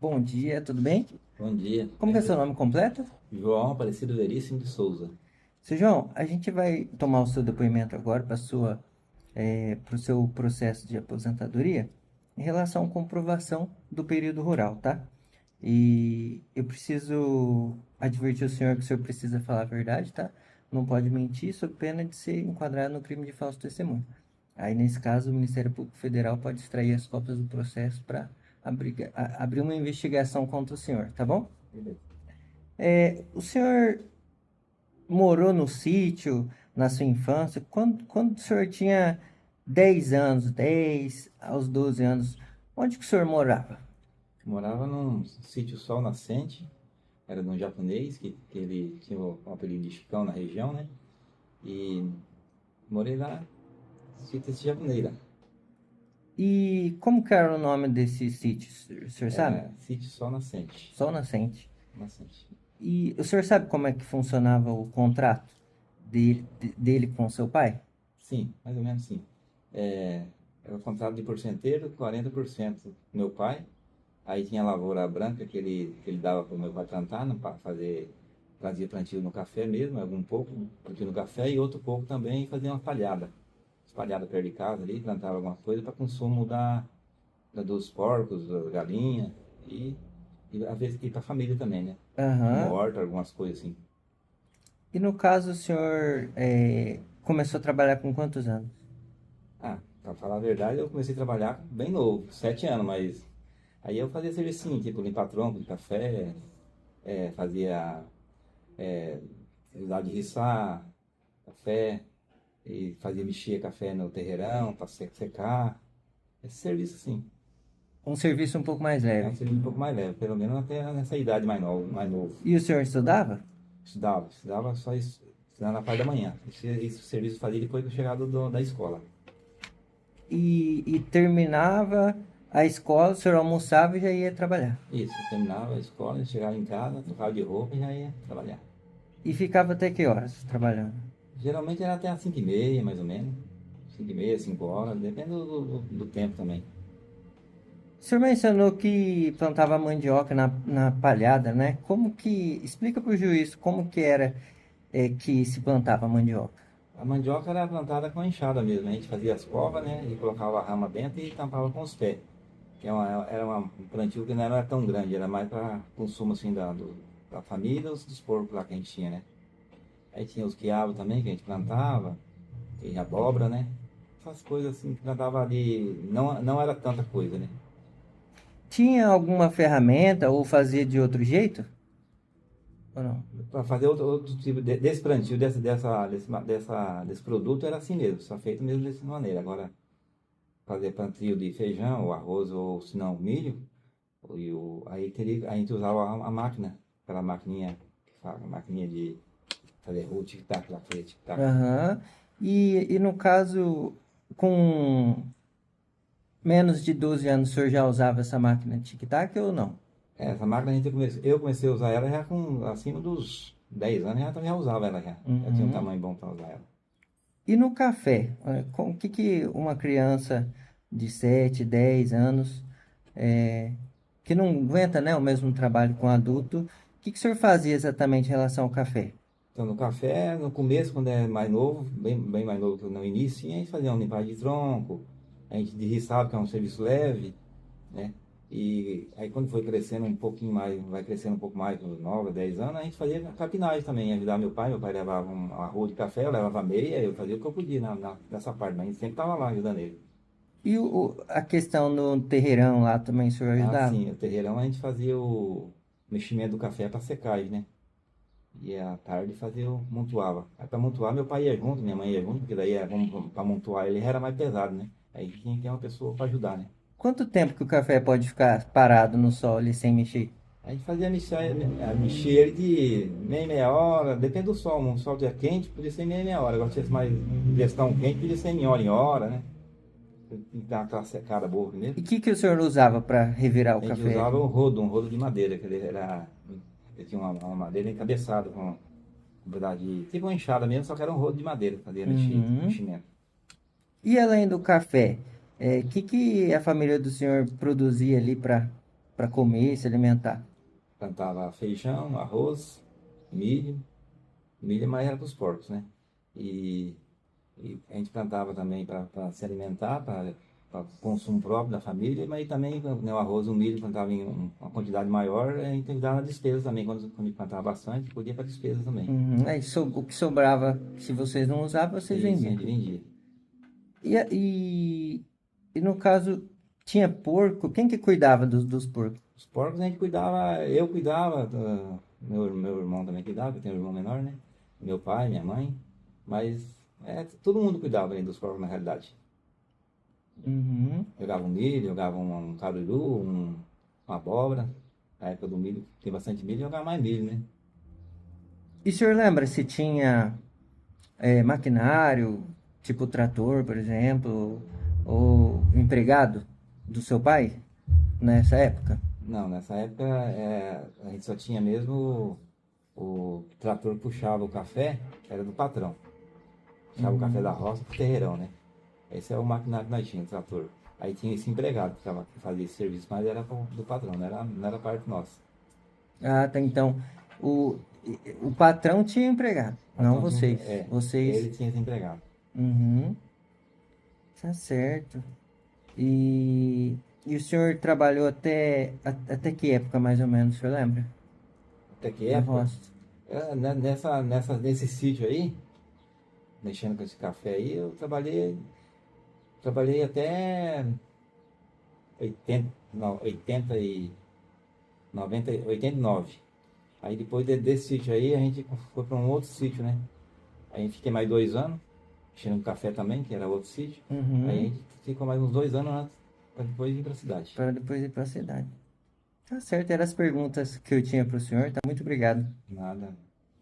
Bom dia, tudo bem? Bom dia. Como que é seu nome completo? João Aparecido Veríssimo de Souza. Seu João, a gente vai tomar o seu depoimento agora para o seu processo de aposentadoria em relação à comprovação do período rural, tá? E eu preciso advertir o senhor que o senhor precisa falar a verdade, tá? Não pode mentir sob pena de ser enquadrado no crime de falso testemunho. Aí, nesse caso, o Ministério Público Federal pode extrair as cópias do processo para abrir uma investigação contra o senhor, tá bom? O senhor morou no sítio na sua infância? Quando o senhor tinha 10 anos, 10 aos 12 anos, onde que o senhor morava? Morava num sítio Sol Nascente, era de um japonês, que ele tinha o apelido de Chicão na região, né? E morei lá, sítio desse japonês lá. E como que era o nome desse sítio, o senhor sabe? Era sítio Sol Nascente. Sol Nascente. Nascente. E o senhor sabe como é que funcionava o contrato dele com seu pai? Sim, mais ou menos sim. Era o contrato de porcenteiro, 40% meu pai. Aí tinha a lavoura branca que ele dava para o meu pai plantar, para fazer, fazia plantio no café mesmo, algum pouco plantio no café e outro pouco também fazia uma palhada. Espalhada perto de casa ali, plantava alguma coisa para consumo dos porcos, das galinhas e às vezes para a família também, né? Uma Aham. horta, algumas coisas assim. E no caso, o senhor começou a trabalhar com quantos anos? Ah, para falar a verdade, eu comecei a trabalhar bem novo, 7 anos, mas aí eu fazia serviço tipo limpar tronco de café, fazia usar de riçar café, e fazia mexer café no terreirão para secar. Esse serviço sim, Um serviço um pouco mais é um leve. serviço um pouco mais leve, pelo menos até nessa idade mais novo. E o senhor estudava? Estudava só isso, estudava na parte da manhã. Esse serviço eu fazia depois que eu chegava da escola. E terminava a escola, o senhor almoçava e já ia trabalhar. Isso, eu terminava a escola, chegava em casa, trocava de roupa e já ia trabalhar. E ficava até que horas trabalhando? Geralmente era até às 5h30, mais ou menos. 5h30, 5 horas, depende do tempo também. O senhor mencionou que plantava mandioca na palhada, né? Como que... Explica para o juiz como que era que se plantava mandioca. A mandioca era plantada com enxada mesmo. A gente fazia as covas, né? E colocava a rama dentro e tampava com os pés. Era um plantio que não era tão grande, era mais para consumo assim da família e dos porcos lá que a gente tinha, né? Aí tinha os quiabos também que a gente plantava, e abóbora, né? Essas coisas assim que plantava ali, não era tanta coisa, né? Tinha alguma ferramenta ou fazia de outro jeito? Ou não? Para fazer outro tipo desse plantio, desse produto, era assim mesmo, só feito mesmo dessa maneira. Agora, fazer plantio de feijão, ou arroz, ou se não, milho, aí a gente usava a máquina, aquela maquininha, a maquininha de fazer o tic-tac lá, fazer tic-tac. Aham. E no caso, com menos de 12 anos, o senhor já usava essa máquina de tic-tac ou não? Essa máquina eu comecei a usar ela já com acima dos 10 anos, já usava ela já. Já tinha um Uhum. tamanho bom para usar ela. E no café? O que que uma criança de 7, 10 anos, é, que não aguenta, né, o mesmo trabalho com adulto, o que que o senhor fazia exatamente em relação ao café? Então, no café, no começo, quando é mais novo, bem mais novo que no início, sim, a gente fazia uma limpagem de tronco, a gente derriçava, que é um serviço leve, né? E aí, quando foi crescendo um pouquinho mais, vai crescendo um pouco mais, uns 9, 10 anos, a gente fazia capinagem também, ajudar meu pai levava uma rua de café, eu levava meia, eu fazia o que eu podia nessa parte, mas a gente sempre estava lá ajudando ele. E a questão no terreirão lá também o senhor Ah, ajudava? sim, o terreirão a gente fazia o meximento do café para secagem, né? E à tarde fazia o montuava. Aí para montuar meu pai ia junto, minha mãe ia junto, porque daí para montuar ele era mais pesado, né? Aí tinha que ter uma pessoa para ajudar, né? Quanto tempo que o café pode ficar parado no sol ali sem mexer? A gente fazia mexer ele de meia hora, depende do sol. Um sol dia quente podia ser meia hora. Agora se tivesse mais gestão quente, podia ser em hora, né? Tem que dar aquela secada boa E primeiro. o que que o senhor usava para revirar o A gente café usava ali? um rodo de madeira, que ele tinha uma madeira encabeçada com um pedaço de. Tipo uma enxada mesmo, só que era um rodo de madeira, fazia Uhum. meximento. E além do café, o que que a família do senhor produzia ali para para comer, se alimentar? Plantava feijão, arroz, milho. Milho mais era para os porcos, né? E, e a gente plantava também para se alimentar, para consumo próprio da família, mas também né, o arroz, o milho plantava em uma quantidade maior, a gente dava na despesa também, quando a gente plantava bastante, podia para despesa também. Uhum. Aí o que sobrava, se vocês não usavam, vocês E isso a vendiam. gente vendia. E no caso, tinha porco? Quem que cuidava dos porcos? Os porcos a gente cuidava, eu cuidava, meu irmão também cuidava, eu tenho um irmão menor, né? Meu pai, minha mãe, mas todo mundo cuidava ali dos porcos na realidade. Uhum. Jogava um milho, jogava um caruru, uma abóbora. Na época do milho, tem bastante milho, jogava mais milho, né? E o senhor lembra se tinha maquinário, tipo trator, por exemplo, ou empregado do seu pai nessa época? Não, nessa época a gente só tinha mesmo o trator que puxava o café, era do patrão. Puxava o café da roça pro terreirão, né? Esse é o maquinário que nós tínhamos, o trator. Aí tinha esse empregado que fazia esse serviço, mas era do patrão, não era parte nossa. Ah, tá. Então, o, o patrão tinha empregado, O não patrão tinha, vocês. Vocês. ele tinha esse empregado. Uhum. Tá certo. E o senhor trabalhou até que época, mais ou menos, o senhor lembra? Até que Na época, roça. nesse sítio aí, mexendo com esse café aí, eu trabalhei até 80, não, 80 e 90, 89. Aí depois desse sítio aí, a gente foi para um outro sítio, né? Aí fiquei mais 2 anos, mexendo com café também, que era outro sítio. Aí a Uhum. gente ficou mais uns 2 anos antes, para depois ir para a cidade. Para depois ir para a cidade. Tá certo, eram as perguntas que eu tinha para o senhor, tá? Muito obrigado. Nada.